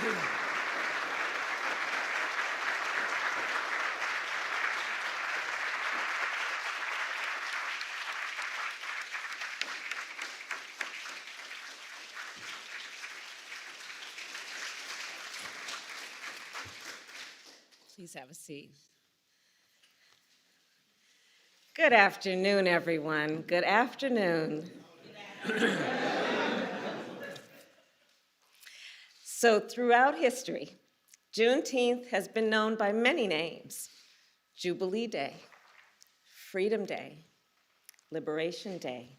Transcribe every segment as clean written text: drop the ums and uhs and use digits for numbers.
Please have a seat. Good afternoon, everyone. Good afternoon. So throughout history, Juneteenth has been known by many names: Jubilee Day, Freedom Day, Liberation Day,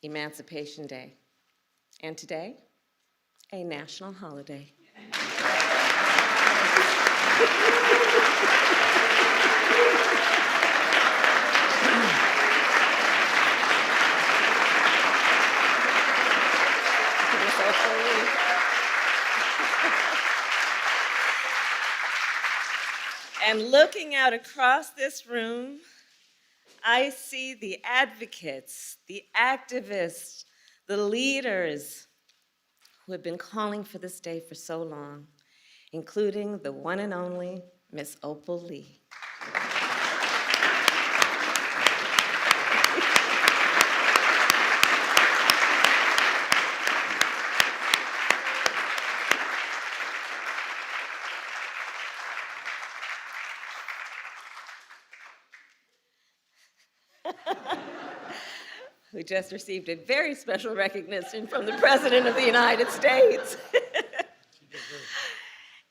Emancipation Day, and today, a national holiday. And looking out across this room, I see the advocates, the activists, the leaders who have been calling for this day for so long, including the one and only Miss Opal Lee. Who just received a very special recognition from the President of the United States.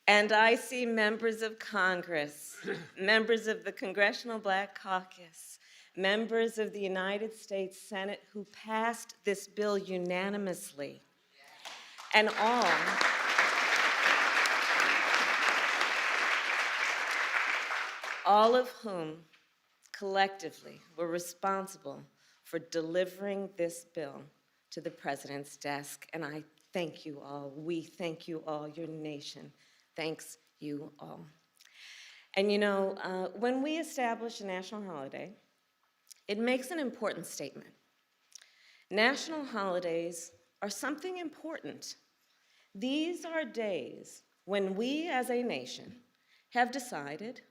And I see members of Congress, members of the Congressional Black Caucus, members of the United States Senate who passed this bill unanimously. And all of whom collectively were responsible for delivering this bill to the President's desk. And I thank you all. We thank you all, your nation. Thanks you all. And you know, when we establish a national holiday, it makes an important statement. National holidays are something important. These are days when we as a nation have decided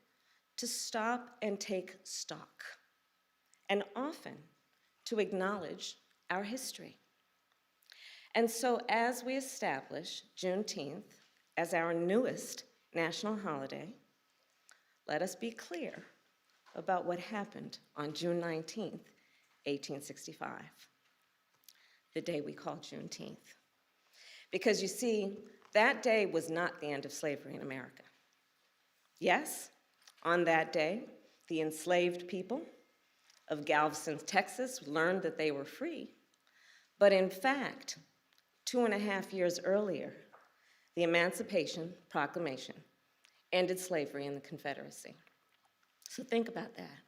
to stop and take stock, and often to acknowledge our history. And so as we establish Juneteenth as our newest national holiday, let us be clear about what happened on June 19th, 1865, the day we call Juneteenth. Because you see, that day was not the end of slavery in America. Yes, on that day, the enslaved people of Galveston, Texas, learned that they were free. But in fact, 2.5 years earlier, the Emancipation Proclamation ended slavery in the Confederacy. So think about that.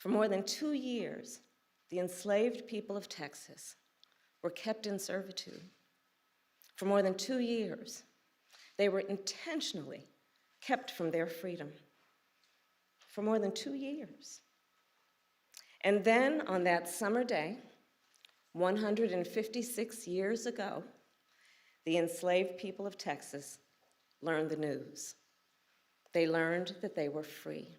For more than 2 years, the enslaved people of Texas were kept in servitude. For more than 2 years, they were intentionally kept from their freedom. For more than 2 years. And then on that summer day, 156 years ago, the enslaved people of Texas learned the news. They learned that they were free,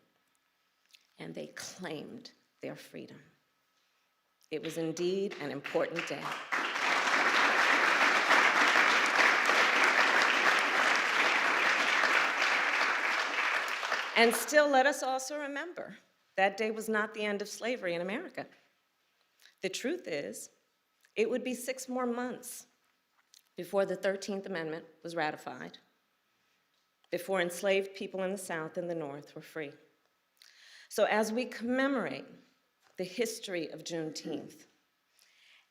and they claimed their freedom. It was indeed an important day. And still, let us also remember, that day was not the end of slavery in America. The truth is, it would be 6 more months before the 13th Amendment was ratified, before enslaved people in the South and the North were free. So as we commemorate the history of Juneteenth,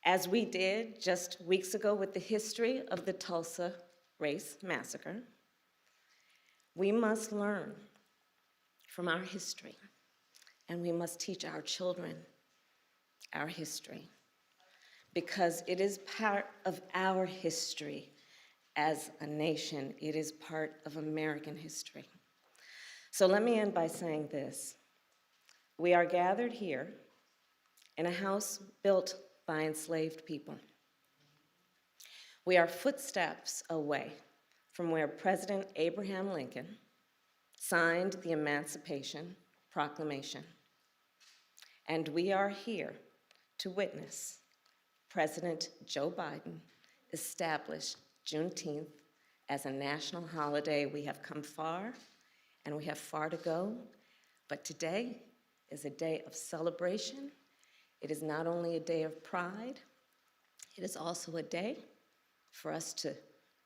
as we did just weeks ago with the history of the Tulsa Race Massacre, we must learn from our history, and we must teach our children our history, because it is part of our history as a nation. It is part of American history. So let me end by saying this. We are gathered here in a house built by enslaved people. We are footsteps away from where President Abraham Lincoln signed the Emancipation Proclamation. And we are here to witness President Joe Biden establish Juneteenth as a national holiday. We have come far, and we have far to go, but today is a day of celebration. It is not only a day of pride, it is also a day for us to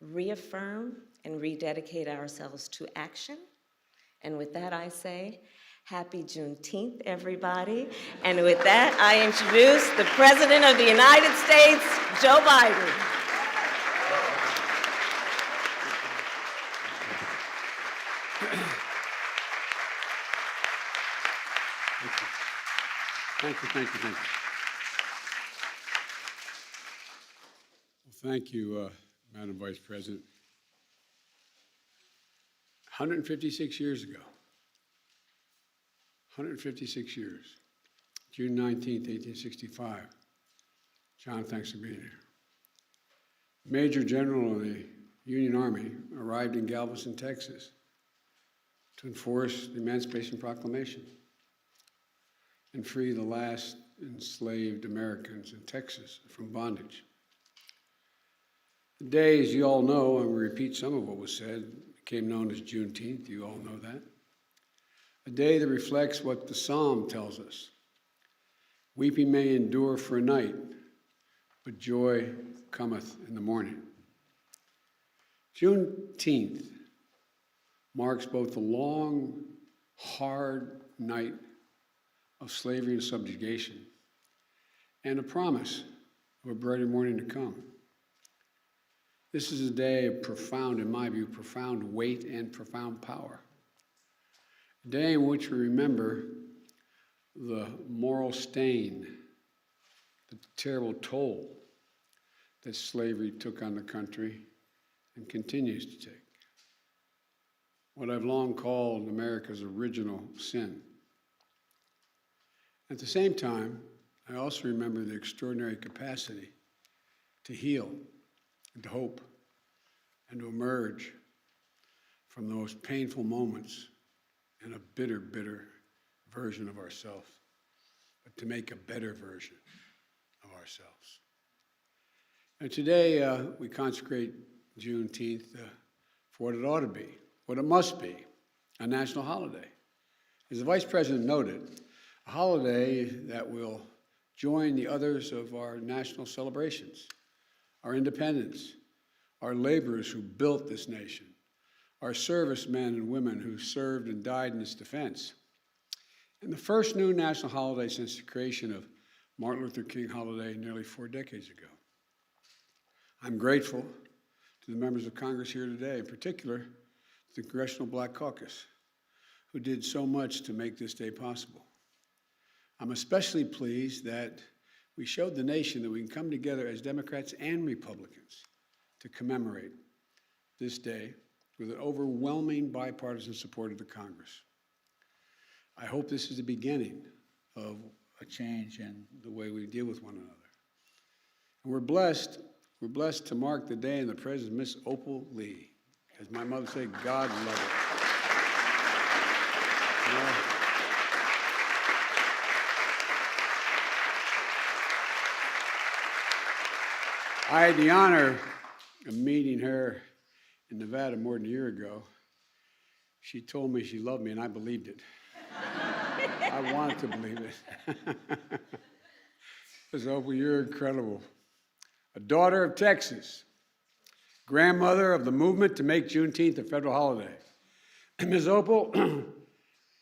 reaffirm and rededicate ourselves to action. And with that, I say, happy Juneteenth, everybody. And with that, I introduce the President of the United States, Joe Biden. Thank you. Well, thank you, Madam Vice President. 156 years ago, 156 years, June 19th, 1865. John, thanks for being here. Major General of the Union Army arrived in Galveston, Texas to enforce the Emancipation Proclamation and free the last enslaved Americans in Texas from bondage. The day, as you all know, and we repeat some of what was said, became known as Juneteenth. You all know that. A day that reflects what the Psalm tells us. Weeping may endure for a night, but joy cometh in the morning. Juneteenth marks both the long, hard night of slavery and subjugation, and a promise of a brighter morning to come. This is a day of profound, in my view, profound weight and profound power. A day in which we remember the moral stain, the terrible toll that slavery took on the country and continues to take. What I've long called America's original sin. At the same time, I also remember the extraordinary capacity to heal and to hope and to emerge from the most painful moments in a bitter, bitter version of ourselves, but to make a better version of ourselves. And today we consecrate Juneteenth for what it ought to be, what it must be, a national holiday. As the Vice President noted, a holiday that will join the others of our national celebrations, our independence, our laborers who built this nation, our servicemen and women who served and died in its defense, and the first new national holiday since the creation of Martin Luther King holiday nearly 4 decades ago. I'm grateful to the members of Congress here today, in particular the Congressional Black Caucus, who did so much to make this day possible. I'm especially pleased that we showed the nation that we can come together as Democrats and Republicans to commemorate this day with an overwhelming bipartisan support of the Congress. I hope this is the beginning of a change in the way we deal with one another. And we're blessed to mark the day in the presence of Miss Opal Lee. As my mother said, God love her. I had the honor of meeting her in Nevada more than a year ago. She told me she loved me, and I believed it. I wanted to believe it. Ms. Opal, you're incredible. A daughter of Texas, grandmother of the movement to make Juneteenth a federal holiday. Ms. Opal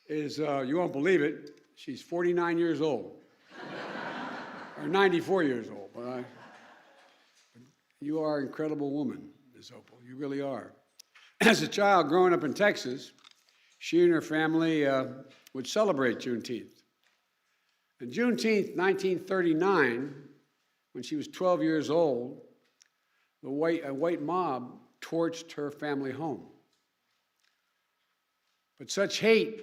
is, you won't believe it, she's 49 years old, or 94 years old. But you are an incredible woman, Ms. Opal. You really are. As a child growing up in Texas, she and her family would celebrate Juneteenth. On Juneteenth, 1939, when she was 12 years old, a white mob torched her family home. But such hate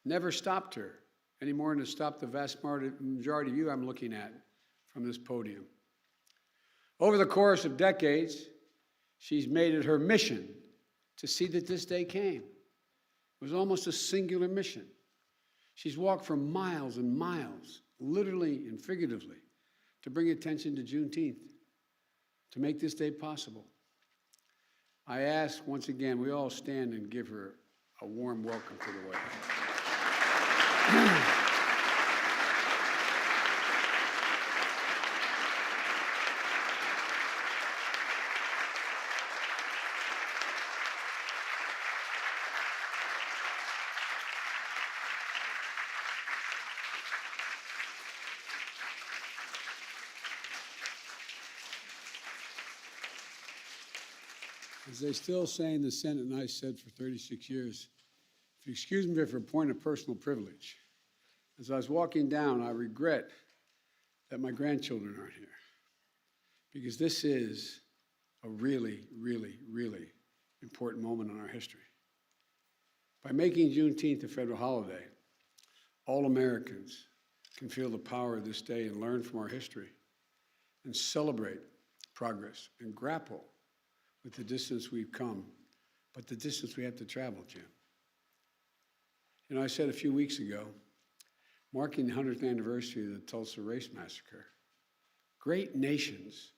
never stopped her, any more than it stopped the vast majority of you I'm looking at from this podium. Over the course of decades, She's made it her mission to see that this day came. It was almost a singular mission. She's walked for miles and miles, literally and figuratively, to bring attention to Juneteenth, to make this day possible. I ask once again, we all stand and give her a warm welcome to the White House. As they still say in the Senate, and I said for 36 years, if you excuse me for a point of personal privilege, as I was walking down, I regret that my grandchildren aren't here, because this is a really, really, really important moment in our history. By making Juneteenth a federal holiday, all Americans can feel the power of this day and learn from our history and celebrate progress and grapple with the distance we've come, but the distance we have to travel, Jim. You know, I said a few weeks ago, marking the 100th anniversary of the Tulsa Race Massacre, great nations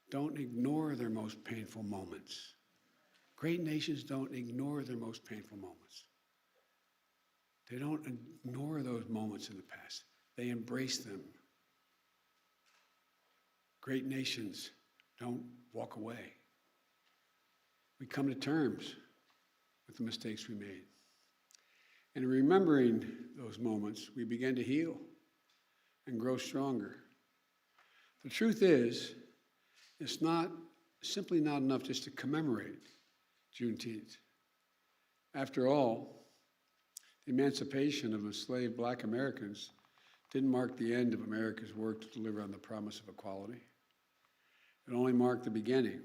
don't ignore their most painful moments. Great nations don't ignore their most painful moments. They don't ignore those moments in the past. They embrace them. Great nations don't walk away. We come to terms with the mistakes we made. And in remembering those moments, we begin to heal and grow stronger. The truth is, it's simply not enough just to commemorate Juneteenth. After all, the emancipation of enslaved Black Americans didn't mark the end of America's work to deliver on the promise of equality. It only marked the beginning.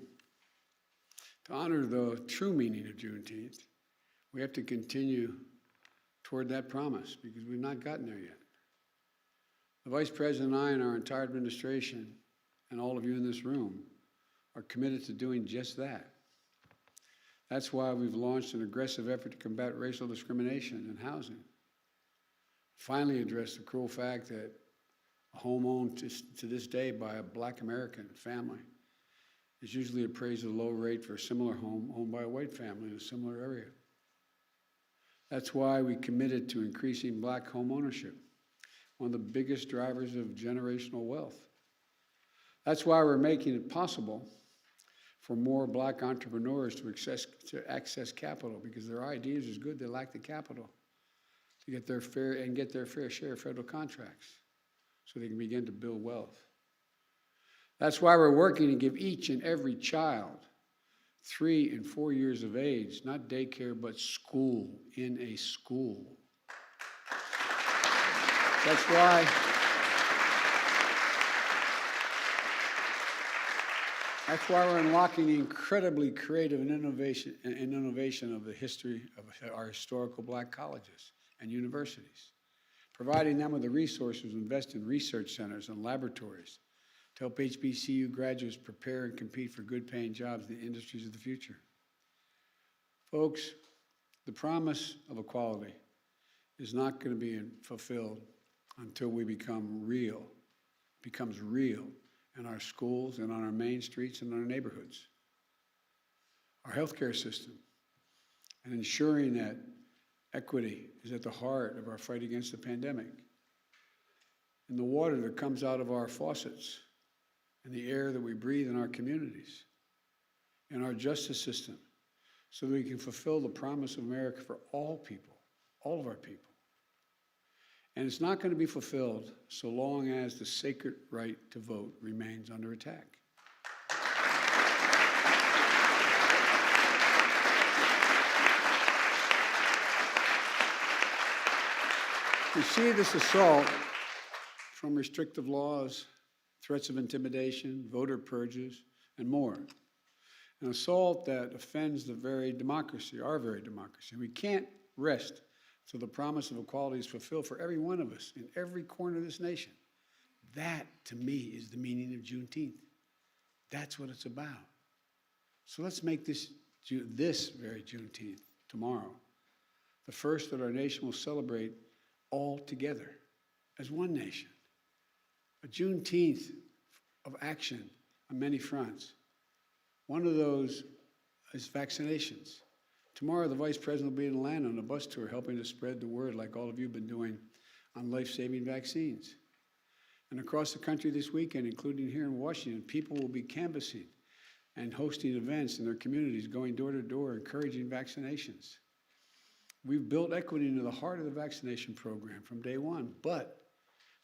To honor the true meaning of Juneteenth, we have to continue toward that promise, because we've not gotten there yet. The Vice President and I and our entire administration and all of you in this room are committed to doing just that. That's why we've launched an aggressive effort to combat racial discrimination in housing. Finally address the cruel fact that a home owned to this day by a Black American family is usually appraised at a low rate for a similar home owned by a white family in a similar area. That's why we committed to increasing Black home ownership, one of the biggest drivers of generational wealth. That's why we're making it possible for more Black entrepreneurs to access capital, because their ideas is good, they lack the capital to get their fair share of federal contracts so they can begin to build wealth. That's why we're working to give each and every child 3 and 4 years of age, not daycare, but school, in a school. That's why we're unlocking the incredibly creative and innovation of the history of our historical Black colleges and universities, providing them with the resources to invest in research centers and laboratories to help HBCU graduates prepare and compete for good-paying jobs in the industries of the future. Folks, the promise of equality is not going to be fulfilled until we becomes real in our schools and on our main streets and in our neighborhoods. Our healthcare system, and ensuring that equity is at the heart of our fight against the pandemic. And the water that comes out of our faucets, and the air that we breathe in our communities, and our justice system, so that we can fulfill the promise of America for all people, all of our people. And it's not going to be fulfilled so long as the sacred right to vote remains under attack. We see this assault from restrictive laws, threats of intimidation, voter purges, and more. An assault that offends the very democracy, our very democracy. We can't rest till the promise of equality is fulfilled for every one of us in every corner of this nation. That, to me, is the meaning of Juneteenth. That's what it's about. So let's make this very Juneteenth, tomorrow, the first that our nation will celebrate all together as one nation. A Juneteenth of action on many fronts. One of those is vaccinations. Tomorrow, the Vice President will be in Atlanta on a bus tour helping to spread the word like all of you have been doing on life-saving vaccines. And across the country this weekend, including here in Washington, people will be canvassing and hosting events in their communities, going door to door, encouraging vaccinations. We've built equity into the heart of the vaccination program from day one, but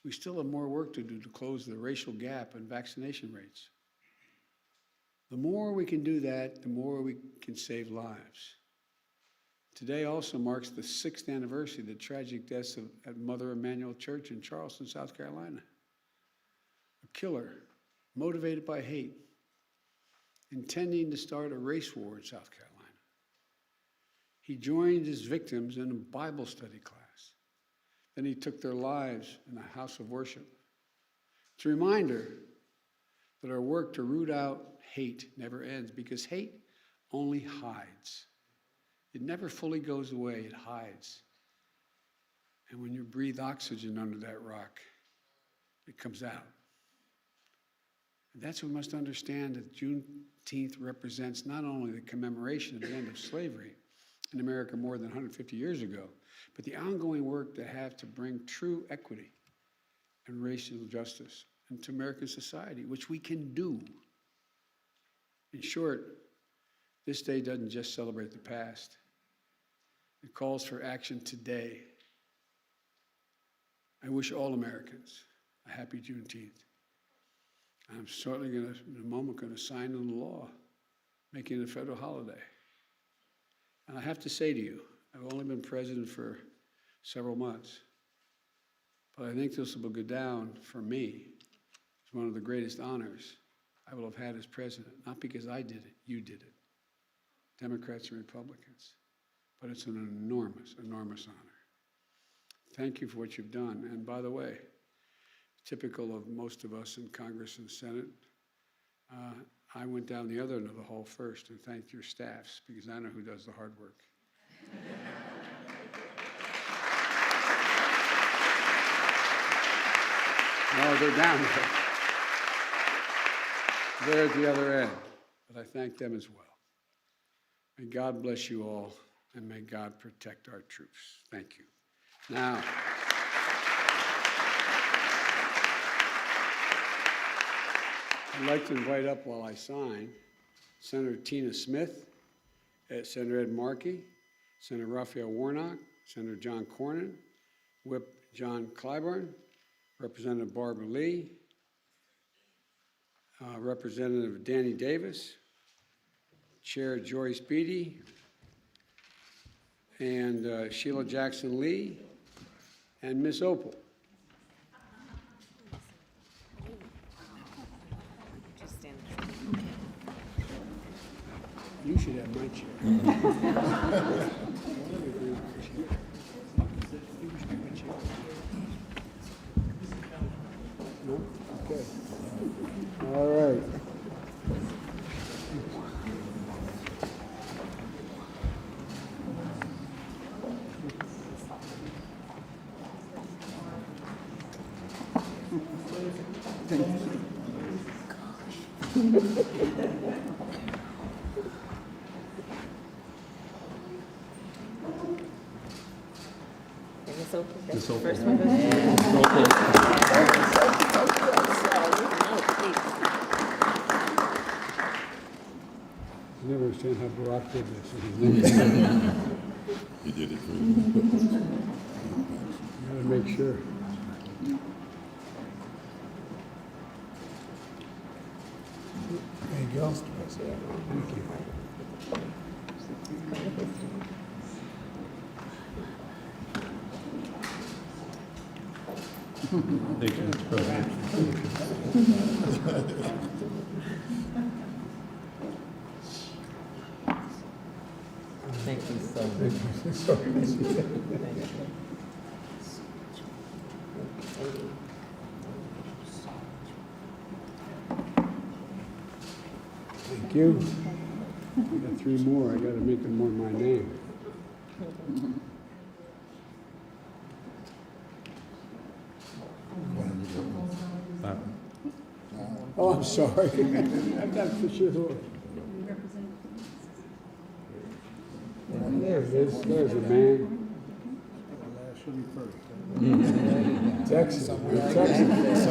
we still have more work to do to close the racial gap in vaccination rates. The more we can do that, the more we can save lives. Today also marks the 6th anniversary of the tragic deaths at Mother Emanuel Church in Charleston, South Carolina. A killer, motivated by hate, intending to start a race war in South Carolina. He joined his victims in a Bible study class. Then he took their lives in a house of worship. It's a reminder that our work to root out hate never ends, because hate only hides. It never fully goes away, it hides. And when you breathe oxygen under that rock, it comes out. And that's what we must understand, that Juneteenth represents not only the commemoration of the end of slavery in America more than 150 years ago, but the ongoing work to have to bring true equity and racial justice into American society, which we can do. In short, this day doesn't just celebrate the past. It calls for action today. I wish all Americans a happy Juneteenth. I'm certainly in a moment, going to sign into law, making it a federal holiday. And I have to say to you, I've only been president for several months, but I think this will go down for me as one of the greatest honors I will have had as president. Not because I did it, you did it, Democrats and Republicans. But it's an enormous, enormous honor. Thank you for what you've done. And by the way, typical of most of us in Congress and Senate, I went down the other end of the hall first and thanked your staffs, because I know who does the hard work. No, they're down there. They're at the other end, but I thank them as well. May God bless you all, and may God protect our troops. Thank you. Now, I'd like to invite up, while I sign, Senator Tina Smith, Senator Ed Markey, Senator Raphael Warnock, Senator John Cornyn, Whip John Clyburn, Representative Barbara Lee, Representative Danny Davis, Chair Joyce Beatty, and Sheila Jackson Lee, and Miss Opal. You should have my chair. No? Okay. All right. This first one goes in. I never understand how Barack did this. He did it for you. Gotta make sure. There you go. Thank you. Thank you, Mr. President. Thank you so much. Thank you. I got 3 more. I gotta make them on my name. Stop. Oh, I'm sorry. I've got for sure. There it is. There's a man. Texas. Texas.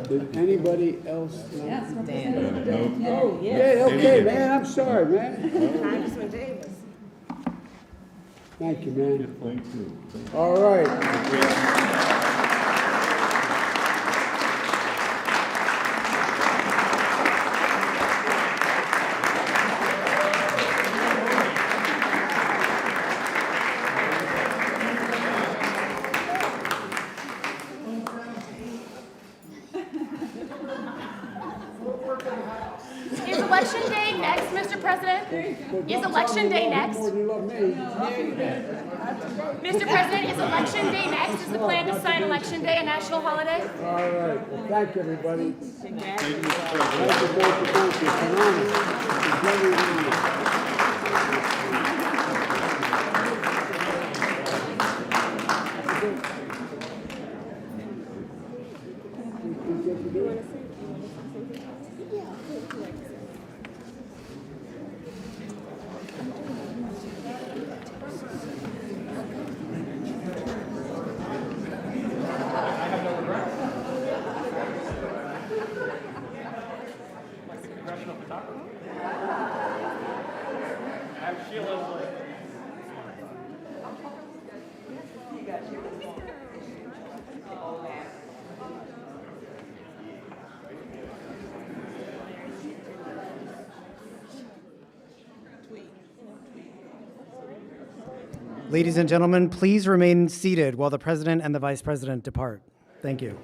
Did anybody else? Dan. Oh, Yeah, okay, man. I'm sorry, man. Congressman Davis. Thank you, man. Thank you. All right. Is Election Day next, Mr. President? Is Election Day next? More than you love me. Mr. President, is Election Day next? Is the plan to sign Election Day a national holiday? All right. Well, thank you, everybody. Thank you. It's an honor. It's very honor. Ladies and gentlemen, please remain seated while the President and the Vice President depart. Thank you.